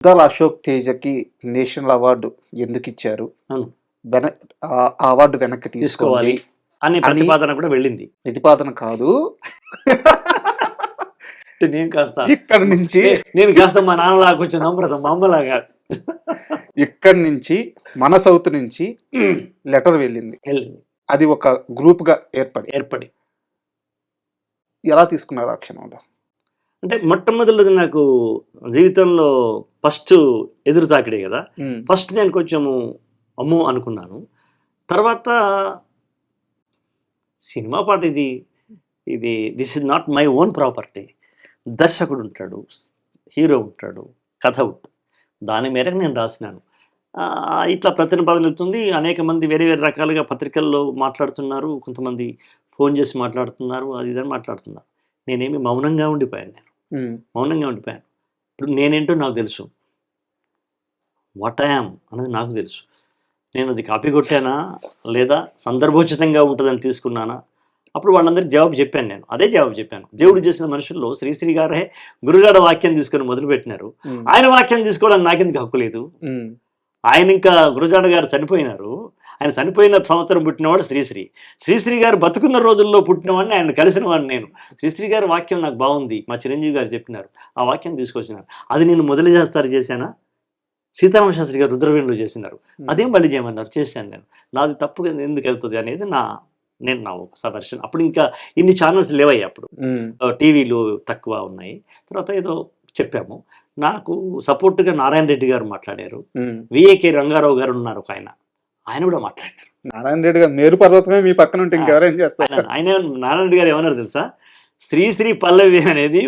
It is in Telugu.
'Muddala Ashok తేజకి' national award ఎందుకిచ్చారు? అవును. వెన ఆ అవార్డు వెనక్కి తీసుకోవాలి తీసుకోండి అనే అని ప్రతిపాదన కూడా వెళ్ళింది. ప్రతిపాదన కాదు. అంటే నేను కాస్త ఇక్కడి నుంచి నేను కాస్త మా నాన్నలాగా కొంచెం నమ్రత, మా అమ్మలాగా ఇక్కడి నుంచి మన సౌత్ నుంచి లెటర్ వెళ్ళింది. వెళ్ళింది. అది ఒక గ్రూప్‌గా ఏర్పడి. ఎలా తీసుకున్నారు ఆ క్షణంలో? అంటే మొట్టమొదటిది నాకు జీవితంలో ఫస్ట్ ఎదురు తాకిడే కదా! హ్మ్. ఫస్ట్ నేను కొంచెము అమ్మో! అనుకున్నాను. తర్వాత సినిమా పాట ఇది this is not my own property. దర్శకుడు ఉంటాడు, హీరో ఉంటాడు, కథ ఉంటుంది. దాని మేరకు నేను రాసినాను. ఇట్లా ప్రతిపాదన వెళ్తుంది. అనేక మంది వేరే వేరే రకాలుగా పత్రికల్లో మాట్లాడుతున్నారు. కొంతమంది ఫోన్ చేసి మాట్లాడుతున్నారు. అది ఇదని మాట్లాడుతున్నారు. నేనేమి మౌనంగా ఉండిపోయాను నేను. మౌనంగా ఉండిపోయాను. ఇప్పుడు నేనేంటో నాకు తెలుసు. వాట్ ఐ యామ్ అన్నది నాకు తెలుసు. నేను అది కాపీ కొట్టానా? లేదా సందర్భోచితంగా ఉంటుందని తీసుకున్నానా? అప్పుడు వాళ్ళందరికీ జవాబు చెప్పాను నేను. అదే జవాబు చెప్పాను. దేవుడు చేసిన మనుషుల్లో శ్రీశ్రీ గారే గురుగాడ వాక్యం తీసుకొని మొదలుపెట్టినారు. ఆయన వాక్యం తీసుకోవడానికి నాకెందుకు హక్కు లేదు? ఆయన ఇంకా గురజాడ గారు చనిపోయినారు. ఆయన చనిపోయిన సంవత్సరం పుట్టినవాడు శ్రీశ్రీ. శ్రీశ్రీ గారు బతుకున్న రోజుల్లో పుట్టినవాడిని, ఆయన కలిసిన వాడిని నేను. శ్రీశ్రీ గారి వాక్యం నాకు బాగుంది. మా చిరంజీవి గారు చెప్పినారు. ఆ వాక్యం తీసుకొచ్చినారు. అది నేను మొదలు చేశానా? సీతారామ శాస్త్రి గారు రుద్రవీణలో చేసినారు. అదేం మళ్ళీ చేయమన్నారు, చేశాను నేను. నాది తప్పు ఎందుకు వెళ్తుంది అనేది నా ఒక సబర్షన్. అప్పుడు ఇంకా ఇన్ని ఛానల్స్ లేవయ్యాయి. అప్పుడు టీవీలు తక్కువ ఉన్నాయి. తర్వాత ఏదో చెప్పాము. నాకు సపోర్ట్గా నారాయణ రెడ్డి గారు మాట్లాడారు. విఏకే రంగారావు గారు ఉన్నారు ఒక ఆయన కూడా మాట్లాడారు. నారాయణ రెడ్డి గారు మేరు పర్వతమే మీ పక్కన ఉంటే ఇంకెవరేం చేస్తారు? ఆయన నారాయణ రెడ్డి గారు ఏమన్నారు తెలుసా? శ్రీశ్రీ పల్లవి అనేది